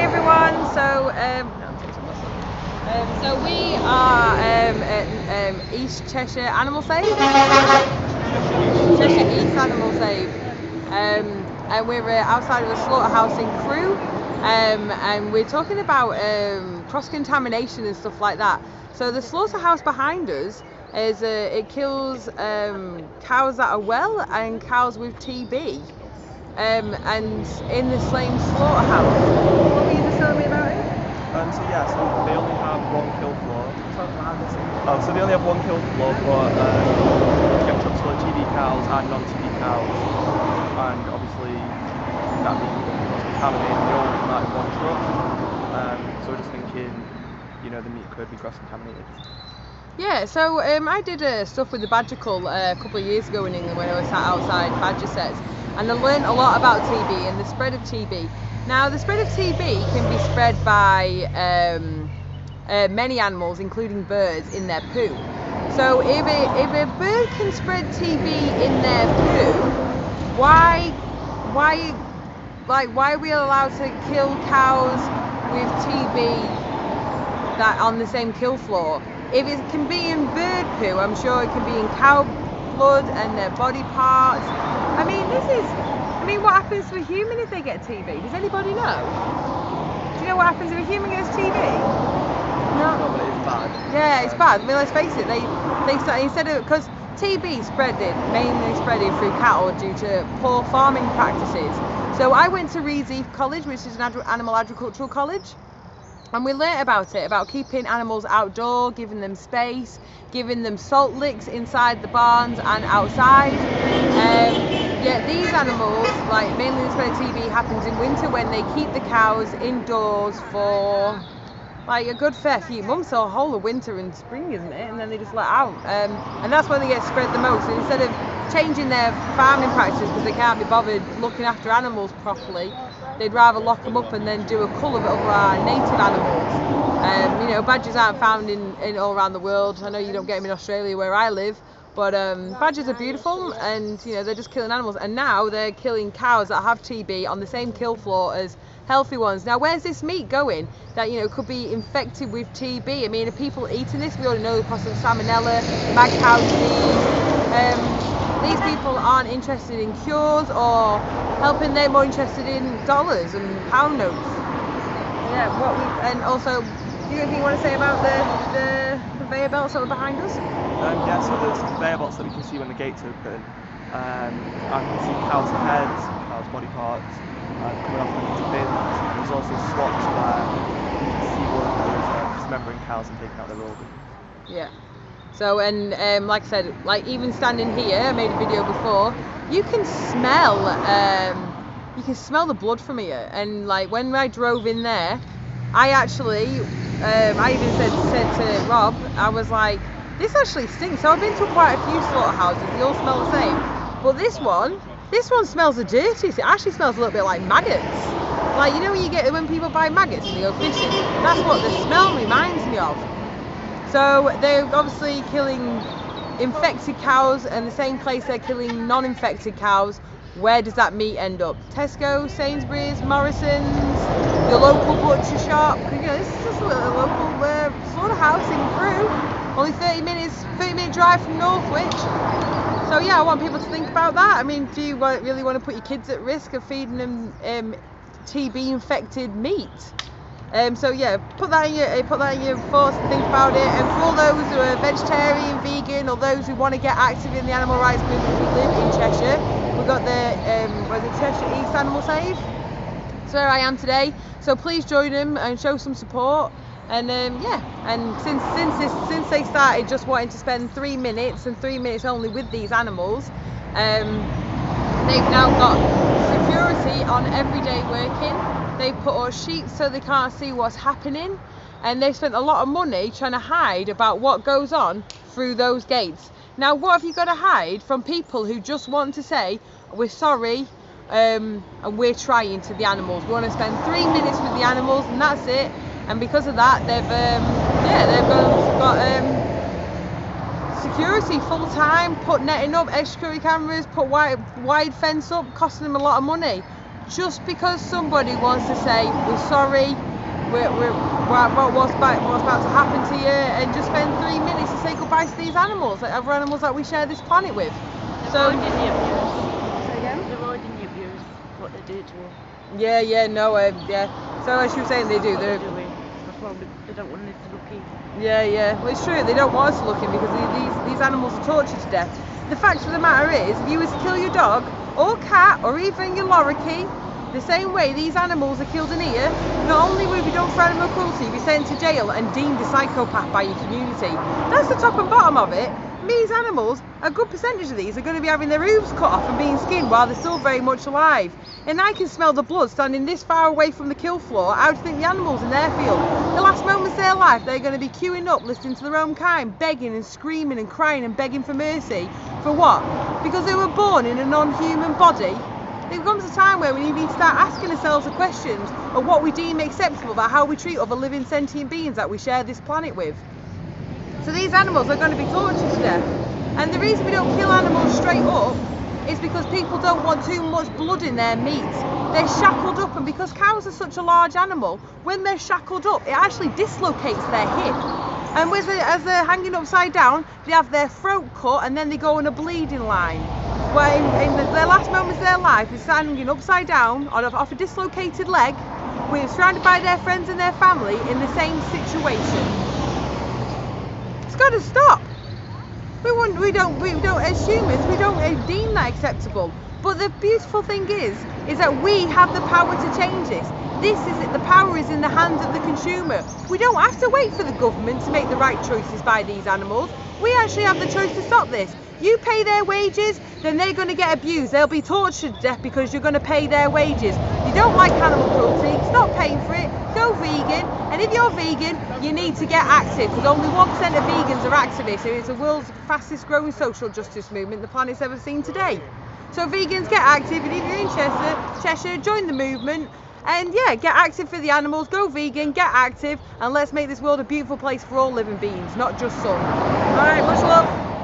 everyone. So we are at East Cheshire Animal Save. Cheshire East Animal Save. And we're outside of a slaughterhouse in Crewe. And we're talking about cross-contamination and stuff like that. So the slaughterhouse behind us is it kills cows that are well and cows with TB. And in the same slaughterhouse. What were you just telling me about it? So they only have one kill floor. So they only have one kill floor, but you get trucks full of TB cows and non-TB cows, and obviously that means that because contaminated, they all come out in one truck. So we're just thinking, the meat could be cross-contaminated. Yeah, so I did stuff with the badger cull a couple of years ago in England when I was sat outside badger sets, and I learned a lot about TB and the spread of TB. Now, the spread of TB can be spread by many animals, including birds, in their poo. So if a bird can spread TB in their poo, why are we allowed to kill cows with TB that on the same kill floor? If it can be in bird poo, I'm sure it can be in cow blood and their body parts. I mean, what happens to a human if they get TB? Does anybody know? Do you know what happens if a human gets TB? No. No, but it's bad. Yeah, it's bad. I mean, let's face it. They start, instead of, because TB mainly spreaded through cattle due to poor farming practices. So I went to Reedsheath College, which is an animal agricultural college. And we learnt about keeping animals outdoor, giving them space, giving them salt licks inside the barns and outside. Yet these animals, mainly the spread of TB, happens in winter when they keep the cows indoors for a good fair few months, or a whole of winter and spring, isn't it? And then they just let out. And that's when they get spread the most. And instead of changing their farming practices because they can't be bothered looking after animals properly, they'd rather lock them up and then do a cull of our native animals. Badgers aren't found in all around the world. I know you don't get them in Australia where I live, but badgers are beautiful, and they're just killing animals. And now they're killing cows that have TB on the same kill floor as healthy ones. Now, where's this meat going that could be infected with TB? I mean, are people eating this? We already know the cost of salmonella, mad cow disease. These people aren't interested in cures or helping. They're more interested in dollars and pound notes. Yeah. And also, do you have anything you want to say about the conveyor belts that are behind us? So there's conveyor belts that we can see when the gates open. I can see cows' heads, cows' body parts coming off into bins. There's also swaps where you can see workers dismembering cows and taking out their organs. Yeah. So, and like I said, even standing here, I made a video before, you can smell the blood from here. And when I drove in there, I actually, I even said to Rob, I was like, this actually stinks. So I've been to quite a few slaughterhouses, they all smell the same. But this one smells the dirtiest. It actually smells a little bit like maggots. When you get when people buy maggots and they go fishing, that's what the smell reminds me of. So they're obviously killing infected cows, and the same place they're killing non-infected cows. Where does that meat end up? Tesco, Sainsbury's, Morrison's, your local butcher shop. This is just a little local slaughterhouse in Crewe. Only 30-minute drive from Northwich. So yeah, I want people to think about that. I mean, do you really want to put your kids at risk of feeding them TB-infected meat? So yeah, put that in your thoughts and think about it. And for all those who are vegetarian, vegan, or those who want to get active in the animal rights movement, who live in Cheshire, we've got the Cheshire East Animal Save. That's where I am today. So please join them and show some support. And and since they started just wanting to spend 3 minutes and 3 minutes only with these animals, they've now got security on every day working. They put on sheets so they can't see what's happening, and they've spent a lot of money trying to hide about what goes on through those gates. Now, what have you got to hide from people who just want to say, we're sorry, and we're trying to the animals? We want to spend 3 minutes with the animals, and that's it. And because of that, they've got security full time, put netting up, extra security cameras, put wide fence up, costing them a lot of money. just because somebody wants to say we're sorry, what's about to happen to you, and just spend 3 minutes to say goodbye to these animals, like other animals that we share this planet with. So Avoiding the abuse. Say again? Avoiding the abuse, what they do to them. yeah, yeah. So as you were saying, they do. That's why they don't want us to look in. Yeah. Well, it's true. They don't want us to look in because these animals are tortured to death. The fact of the matter is, if you was to kill your dog or cat or even your lorikeet, the same way these animals are killed in here, not only will you be done for animal cruelty, you'll be sent to jail and deemed a psychopath by your community. That's the top and bottom of it. These animals, a good percentage of these are going to be having their hooves cut off and being skinned while they're still very much alive. And I can smell the blood standing this far away from the kill floor. How do you think the animals in their field, the last moments of their life, they're going to be queuing up, listening to their own kind, begging and screaming and crying and begging for mercy? For what? Because they were born in a non-human body? There comes a time where we need to start asking ourselves the questions of what we deem acceptable about how we treat other living sentient beings that we share this planet with. So these animals are going to be tortured to death. And the reason we don't kill animals straight up is because people don't want too much blood in their meat. They're shackled up, and because cows are such a large animal, when they're shackled up, it actually dislocates their hip. And as they're hanging upside down, they have their throat cut and then they go on a bleeding line. Where in their last moments of their life, they're standing upside down off a dislocated leg, surrounded by their friends and their family in the same situation. It's got to stop. We don't as humans, we don't deem that acceptable. But the beautiful thing is that we have the power to change this. This is it. The power is in the hands of the consumer. We don't have to wait for the government to make the right choices by these animals. We actually have the choice to stop this. You pay their wages, then they're going to get abused. They'll be tortured to death because you're going to pay their wages. You don't like animal cruelty, stop paying for it, go vegan. And if you're vegan, you need to get active, because only 1% of vegans are activists. It's the world's fastest growing social justice movement the planet's ever seen today. So vegans, get active, and if you're in Cheshire, join the movement. And yeah, get active for the animals, go vegan, get active, and let's make this world a beautiful place for all living beings, not just some. Alright, much love.